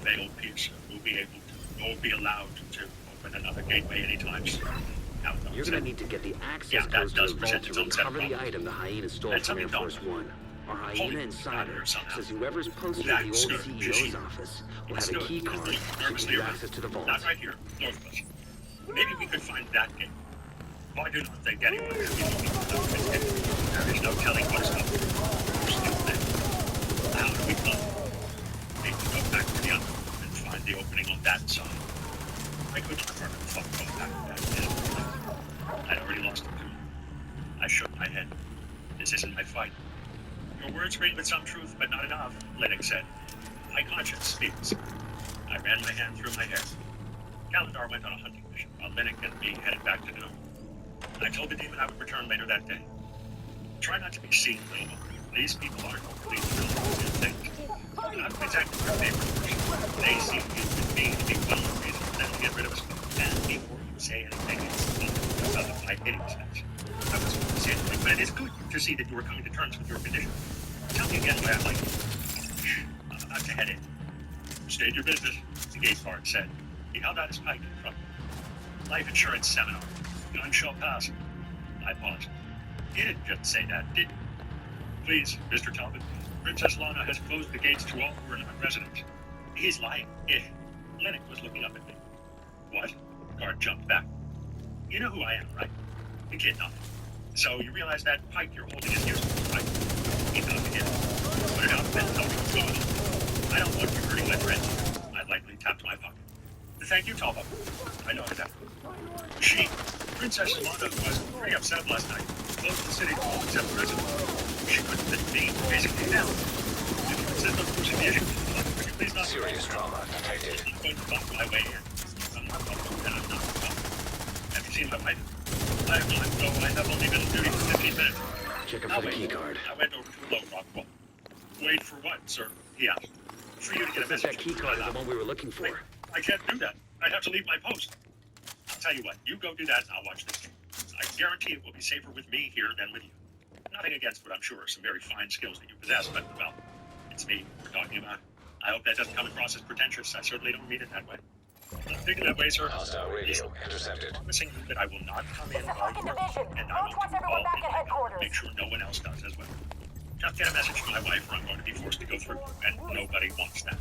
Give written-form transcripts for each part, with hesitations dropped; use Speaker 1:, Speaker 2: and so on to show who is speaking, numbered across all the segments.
Speaker 1: veiled piercer will be allowed to open another gateway anytime soon. Now,
Speaker 2: You're gonna need to get the access codes to the vault to recover the item the hyena stole from Air Force One. Our hyena insider says whoever's posted at the old CEO's office will have a key card to give you access to the vault.
Speaker 1: Not right here, north of us. Maybe we could find that gate. Well, I do not think anyone should be looking for those gates. There is no telling what is up. We're still there. How do we go? We need to go back to the other and find the opening on that side. I could not run the fuck go back to that. I'd already lost the coup. I shook my head. This isn't my fight. Your words ring with some truth, but not enough, Lennox said. My conscience speaks. I ran my hand through my hair. Calendar went on a hunting mission, while Lennox and me headed back to dinner. I told the demon I would return later that day. Try not to be seen, Wilma. These people aren't completely things. You're not exactly your favorite person. They see you and me to be one of the reasons that to get rid of us. And before you say anything, it's about the 5 hitting steps. I was going to say anything, but it is good to see that you are coming to terms with your condition. Tell me again why I like you. Shh, I'm about to head in. State your business, the gate guard said. He held out his pipe in front of me. Life insurance seminar. None shall pass. I paused. You didn't just say that, did you? Please, Mr. Talbot. Princess Lana has closed the gates to all who are not residents. He's lying. Lennox was looking up at me. What? Guard jumped back. You know who I am, right? The kid nodded. So you realize that pipe you're holding is useless, right? He nodded again. Put it out and tell me what's going on. I don't want you hurting my friend. I lightly tapped my pocket. Thank you, Talbot. I noted that. Princess Lana was pretty upset last night. Closed the city to all except residents. She couldn't fit me, basically now. If you insist on pushing the issue, could you please not...
Speaker 3: Serious trauma detected.
Speaker 1: I'm going to buck my way in. I'm not talking, and I'm not talking. Have you seen my wife? I have not, though I have only been on duty for 15 minutes.
Speaker 2: Check for the key card.
Speaker 1: I went over to a low rock wall. Wait for what, sir? He asked. For you to get a message.
Speaker 2: That key card is the one we were looking for.
Speaker 1: I can't do that. I'd have to leave my post. I'll tell you what, you go do that and I'll watch this. I guarantee it will be safer with me here than with you. Nothing against what I'm sure are some very fine skills that you possess, but, well, it's me we're talking about. I hope that doesn't come across as pretentious. I certainly don't mean it that way. Don't think it that way, sir.
Speaker 3: Hostile radio intercepted.
Speaker 1: Promising you that I will not come in while you are, and I will do all in my power to make sure no one else does as well. Just get a message to my wife or I'm going to be forced to go through, and nobody wants that.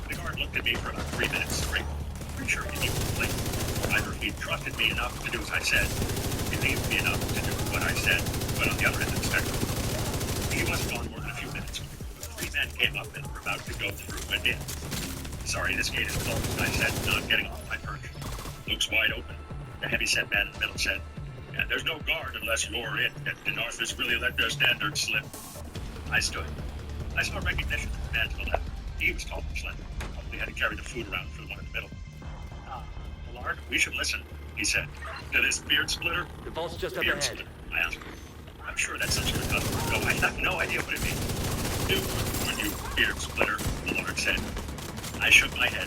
Speaker 1: The guard looked at me for about 3 minutes straight. Pretty sure he knew completely. Either he trusted me enough to do as I said, believed me enough to do what I said, but on the other end of the spectrum. He wasn't gone more than a few minutes. 3 men came up and were about to go through and in. Sorry, this gate is closed, I said, not getting off my perch. Looks wide open. The heavy-set man in the middle said, and there's no guard unless you're it. The North has really let their standards slip. I stood. I saw recognition from the man to the left. He was tall and slender. Probably had to carry the food around for the one in the middle. Millard, we should listen, he said. To this beard splitter?
Speaker 2: The vault's just up
Speaker 1: Beard
Speaker 2: ahead.
Speaker 1: splitter, I asked. I'm sure that's some sort of custom. No, I have no idea what it means. Do when you beard splitter, Millard said. I shook my head.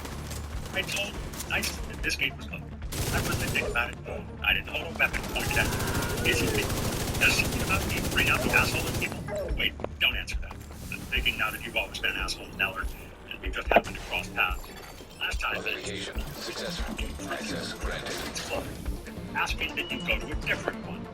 Speaker 1: I told Nice that this gate was closed. I wasn't thinking about it. I didn't hold a weapon pointed at me. Is he me? Does something about me bring out the asshole in people? Wait, don't answer that. I'm thinking now that you've always been an asshole in Neller, and we just happened to cross paths. Last time...
Speaker 3: Authentication successful. Access granted.
Speaker 1: It's closed. Asking that you go to a different one.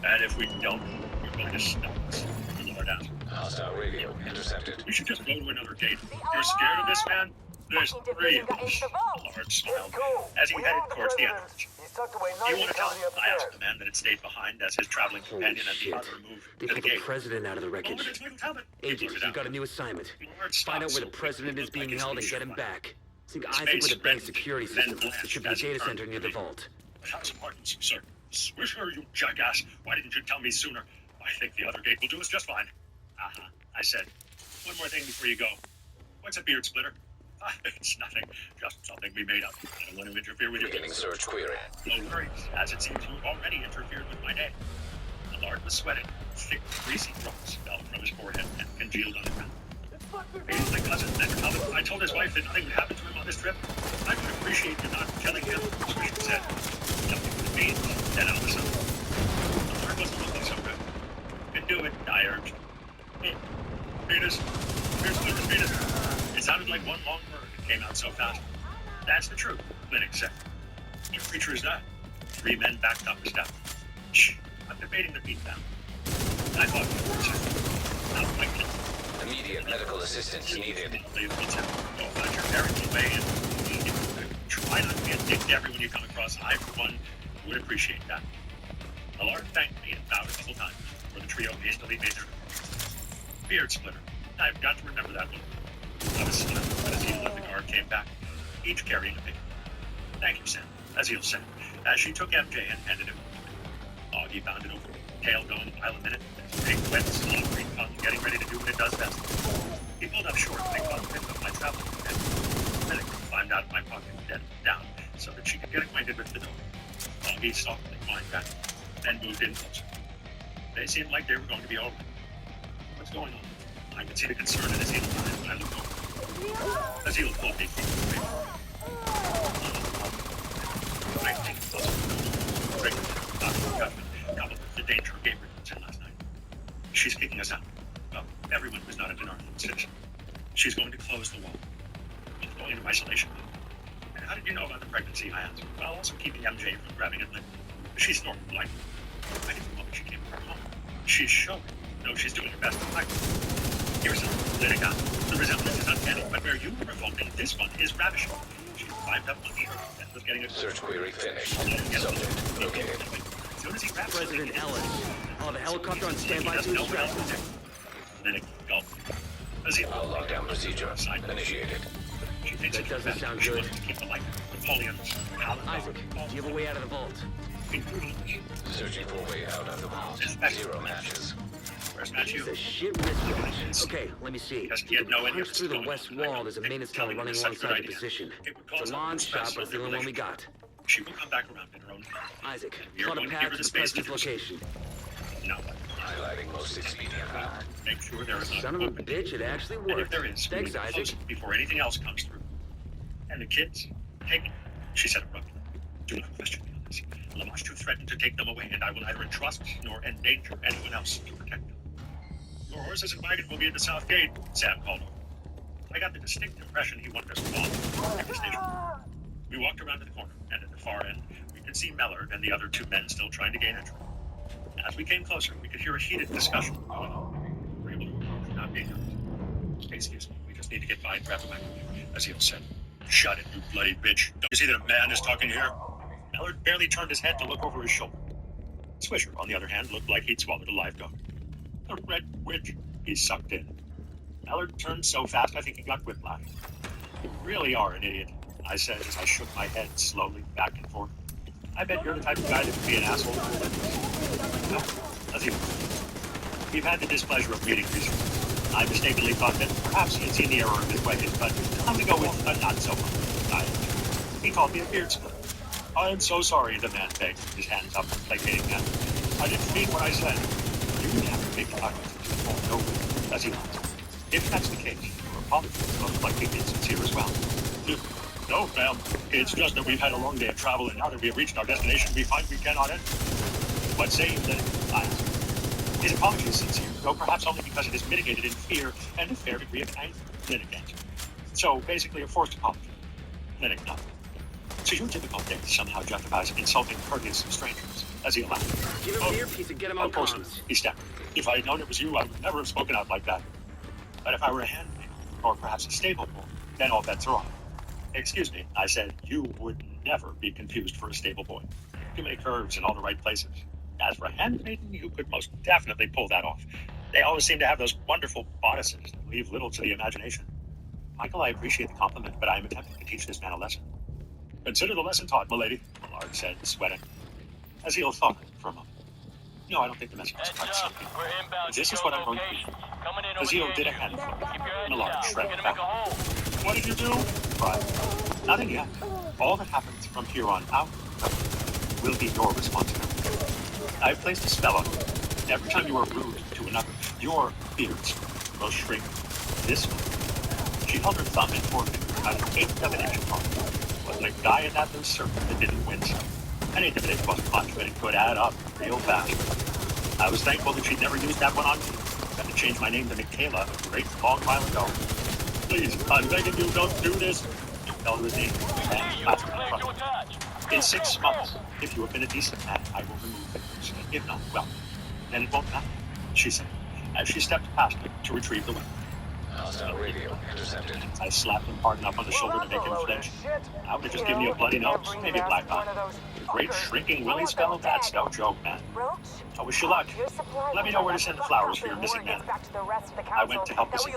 Speaker 1: And if we don't, you're going to stop us. The Lord asked.
Speaker 3: Hostile radio intercepted.
Speaker 1: We should just go to another gate. You're scared of this man? There's 3 of us. The Lord smiled as he headed towards the entrance. Do you want to tell him? I asked the man that had stayed behind as his traveling companion and the other moved
Speaker 2: They
Speaker 1: to the
Speaker 2: put the
Speaker 1: gate.
Speaker 2: president out of the wreckage.
Speaker 1: Oh, it's Michael Talbot.
Speaker 2: Agent, you've got a new assignment.
Speaker 1: Lord
Speaker 2: Find out
Speaker 1: stopped
Speaker 2: where the
Speaker 1: so
Speaker 2: president is
Speaker 1: quickly,
Speaker 2: being
Speaker 1: like
Speaker 2: held and
Speaker 1: it's
Speaker 2: get him
Speaker 1: shot.
Speaker 2: back. Think with the bank's security system. There should be a data center near the vault.
Speaker 1: 1,000 pardons, sir. Swisher, you jackass. Why didn't you tell me sooner? I think the other gate will do us just fine. Uh-huh, I said. One more thing before you go. What's a beard splitter? It's nothing. Just something we made up. I don't want to interfere with your
Speaker 3: Beginning search query.
Speaker 1: No worries, as it seems you've already interfered with my day. The Lord was sweating. Thick, greasy drops fell from his forehead and congealed on the ground. He's my cousin, Mr. Talbot. I told his wife that nothing would happen to him on this trip. I would appreciate you not killing him, Swisher said. Something with me, then out of the sun. The Lord wasn't looking so good. Can do it, I urged. Penis. Here's Splitter's penis. It sounded like one long word. came out so fast. That's the truth, Linux said. What creature is that? 3 men backed up a step. Shh, I'm debating the beatdown. I thought you were saying, not likely.
Speaker 3: Immediate medical assistance needed.
Speaker 1: Don't let your parents away and try not to be a dick to everyone you come across. I, for one, would appreciate that. Allard thanked me and bowed a couple times before the trio hastily made their beard splitter. I've got to remember that one. I was stunned as he and the guard came back, each carrying a paper. Thank you, Sam, Azil said, as she took MJ and handed him. Augie bounded over, tail going a mile a minute, his big, wet, slow green tongue getting ready to do what it does best. He pulled up short and I caught a whiff of my travel and then it climbed out of my pocket and bent down so that she could get acquainted with the door. Augie softly climbed back, then moved in closer. They seemed like they were going to be over. What's going on? I could see the concern in Azil's eyes when I looked over. Azil pulled me from the paper. I think it was coupled with the danger Gabriel was in last night. She's kicking us out. Well, everyone was not at an Arthur station. She's going to close the wall. She's going into isolation. And how did you know about the pregnancy? I asked. Well, also keeping MJ from grabbing at Lynn. She's normal, like. I didn't know when she came from her home. She's showing. No, she's doing her best to fight. Here's something. Let it go. The resemblance is uncanny, but where you were revolting, this one is ravishing. She climbed up on the earth and was getting a
Speaker 3: Search query finished. Subject located.
Speaker 1: As soon as he grabs
Speaker 2: President Ellis. I'll have a helicopter on standby to extract him.
Speaker 1: Then it gulped. Azil.
Speaker 3: Lockdown procedure initiated.
Speaker 1: She thinks
Speaker 2: That
Speaker 1: it's
Speaker 2: doesn't
Speaker 1: best
Speaker 2: sound
Speaker 1: she
Speaker 2: good.
Speaker 1: wants to keep the light. Napoleon's.
Speaker 2: Isaac, do you have a way out of the vault?
Speaker 3: Searching for a way out of the vault. 0 matches.
Speaker 1: Where's Matthew?
Speaker 2: It's a shit wristwatch. Okay, let me see.
Speaker 1: Doesn't
Speaker 2: You
Speaker 1: yet know
Speaker 2: can
Speaker 1: any
Speaker 2: punch
Speaker 1: of
Speaker 2: through the
Speaker 1: what's
Speaker 2: west
Speaker 1: going on.
Speaker 2: wall. There's a maintenance
Speaker 1: Tell
Speaker 2: tunnel
Speaker 1: me
Speaker 2: running
Speaker 1: it's a good
Speaker 2: alongside the
Speaker 1: idea.
Speaker 2: position.
Speaker 1: It would
Speaker 2: It's
Speaker 1: cause
Speaker 2: a long
Speaker 1: stress
Speaker 2: shot, but it's the only one we got.
Speaker 1: She will come back around in her own time.
Speaker 2: Isaac,
Speaker 1: You're
Speaker 2: plot a
Speaker 1: going to
Speaker 2: path
Speaker 1: give her
Speaker 2: to
Speaker 1: the
Speaker 2: the
Speaker 1: space to
Speaker 2: president's
Speaker 1: do so.
Speaker 2: location.
Speaker 1: No.
Speaker 3: Highlighting most expedient route.
Speaker 1: Make sure there is not
Speaker 2: Son of a bitch, it actually
Speaker 1: And if
Speaker 2: worked.
Speaker 1: there is, we
Speaker 2: Thanks,
Speaker 1: need to
Speaker 2: Isaac.
Speaker 1: close it before anything else comes through. And the kids, take them, she said abruptly. Do not question me on this. Lamashtu threatened to take them away, and I will neither entrust nor endanger anyone else to protect them. Your horses and wagon will be at the south gate, Sam called over. I got the distinct impression he wanted us to follow at the station. We walked around to the corner, and at the far end, we could see Mellor and the other 2 men still trying to gain entry. As we came closer, we could hear a heated discussion going on. We were able to approach without being noticed. Excuse me, we just need to get by and grab the wagon, Azil said. Shut it, you bloody bitch. Don't you see that a man is talking here? Mellor barely turned his head to look over his shoulder. Swisher, on the other hand, looked like he'd swallowed a live dog. The Red Witch, he sucked in. Mellor turned so fast I think he got whiplash. You really are an idiot, I said as I shook my head slowly back and forth. I bet you're the type of guy that would be an asshole. No, Azil. We've had the displeasure of meeting recently. I mistakenly thought that perhaps he had seen the error of his ways, but I'm to go with a not so much. He called me a beard splitter. I am so sorry, the man begged, his hands up in placating manner. I didn't mean what I said. You didn't have to make the argument. No, as he answered. If that's the case, your apologies look like it is sincere as well. No, ma'am. It's just that we've had a long day of travel, and now that we have reached our destination, we find we cannot enter. But saying that, I asked. His apology is sincere, though perhaps only because it is mitigated in fear and a fair degree of anger. Linux answered. So, basically a forced apology. Linux nodded. So your typical day somehow justifies insulting courteous strangers, as he laughed.
Speaker 2: Give him the earpiece and get him on
Speaker 1: Of course,
Speaker 2: comms.
Speaker 1: he stammered. If I had known it was you, I would never have spoken out like that. But if I were a handmaid, or perhaps a stable boy, then all bets are off. Excuse me, I said, you would never be confused for a stable boy. Too many curves in all the right places. As for a handmaiden, you could most definitely pull that off. They always seem to have those wonderful bodices that leave little to the imagination. Michael, I appreciate the compliment, but I am attempting to teach this man a lesson. Consider the lesson taught, milady, Millard said, sweating. Azil thought for a moment. No, I don't think the message was quite so clear. This is what I'm going to do. Azil did a hand flip. Millard shrugged back. What did you do? Cried. Nothing yet. All that happens from here on out will be your responsibility. I've placed a spell on you. Every time you are rude to another, your beards will shrink this way. She held her thumb and forefinger at an eighth of an inch apart. Wasn't a guy in that loose circle that didn't wince. An eighth of an inch wasn't much, but it could add up real fast. I was thankful that she'd never used that one on me. I had to change my name to Michaela a great long while ago. Please, I'm begging you, don't do this. He fell to his knees and clasped her front. In 6 months, if you have been a decent man, I will remove things. If not, well, then it won't matter, she said, as she stepped past him to retrieve the weapon.
Speaker 3: Hostile radio intercepted.
Speaker 1: I slapped him hard enough on the shoulder to make him flinch. Now would have just given me a bloody nose, maybe a black eye. The great shrinking Willie spell? That's no joke, man. I wish you luck. Let me know where to send the flowers for your missing man. I went to help the scene.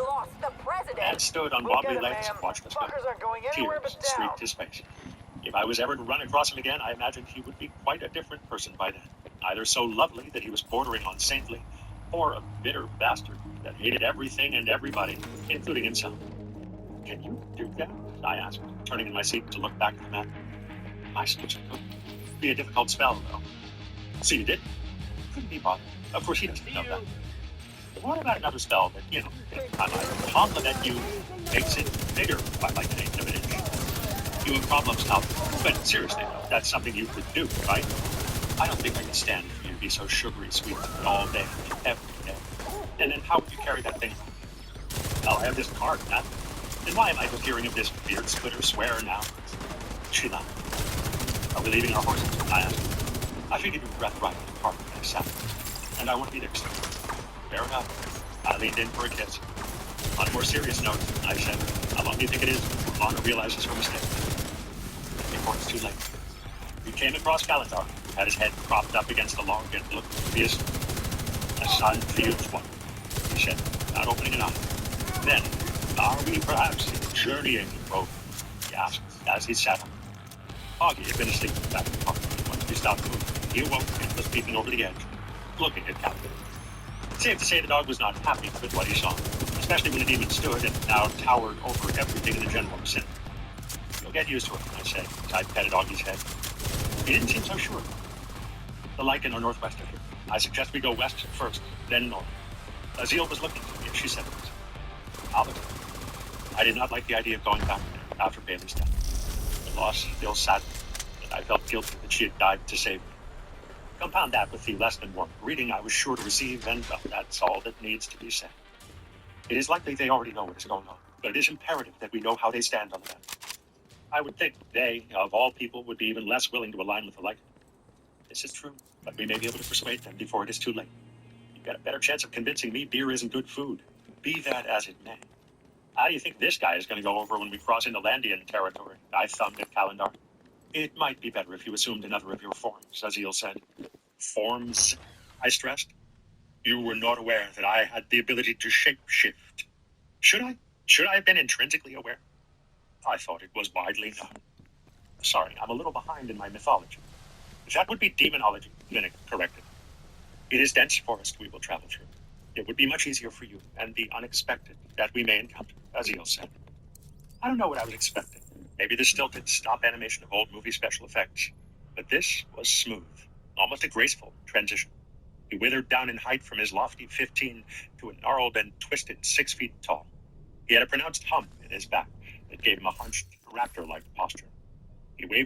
Speaker 1: Dad stood on wobbly legs and watched us go. Tears streaked his face. If I was ever to run across him again, I imagined he would be quite a different person by then. Either so lovely that he was bordering on saintly, or a bitter bastard that hated everything and everybody, including himself. Can you do that? I asked, turning in my seat to look back at the map. I suppose it could. Be a difficult spell, though. So you did? Couldn't be bothered. Of course he doesn't know that. What about another spell that, I might compliment you, makes it bigger by like an eighth of an inch? You have problems now, but seriously, though, that's something you could do, right? I don't think I can stand for you to be so sugary sweet all day, every day. And then how would you carry that thing? Well, I have this card, Matt. Then why am I hearing of this beard splitter swear now? She laughed. Are we leaving our horses? I asked. I figured you'd rather ride in the park than Saturday, and I want to be there soon. Fair enough. I leaned in for a kiss. On a more serious note, I said, how long do you think it is before Lana realizes her mistake? Before it's too late. We came across Calendar, who had his head propped up against the log and looked furious. A sun feels one, he said, not opening an eye. Then, are we perhaps journeying over? He asked, as he sat up. Augie had been asleep back in the park. Once we stopped moving, he awoke and was peeping over the edge, looking at Calendar. Safe to say the dog was not happy with what he saw, especially when the demon stood and now towered over everything in the general vicinity. You'll get used to it, I said, as I petted Augie's head. He didn't seem so sure. The lichen are northwest of here. I suggest we go west first, then north. Azil was looking at me, and she said this. Albert, I did not like the idea of going back there after Bailey's death. The loss still saddened me, and I felt guilty that she had died to save me. Compound that with the less than warm greeting I was sure to receive, and well, that's all that needs to be said. It is likely they already know what is going on, but it is imperative that we know how they stand on the matter. I would think they, of all people, would be even less willing to align with the lichen. This is true, but we may be able to persuade them before it is too late. You've got a better chance of convincing me beer isn't good food, be that as it may. How do you think this guy is going to go over when we cross into Landian territory? I thumbed at Calendar. It might be better if you assumed another of your forms, Azil said. Forms? I stressed. You were not aware that I had the ability to shape-shift. Should I? Should I have been intrinsically aware? I thought it was widely known. Sorry, I'm a little behind in my mythology. That would be demonology, Linux corrected. It is dense forest we will travel through. It would be much easier for you and the unexpected that we may encounter, Azil said. I don't know what I was expecting. Maybe the stilted stop animation of old movie special effects. But this was smooth, almost a graceful transition. He withered down in height from his lofty 15 to a gnarled and twisted 6 feet tall. He had a pronounced hump in his back that gave him a hunched, raptor-like posture. He waved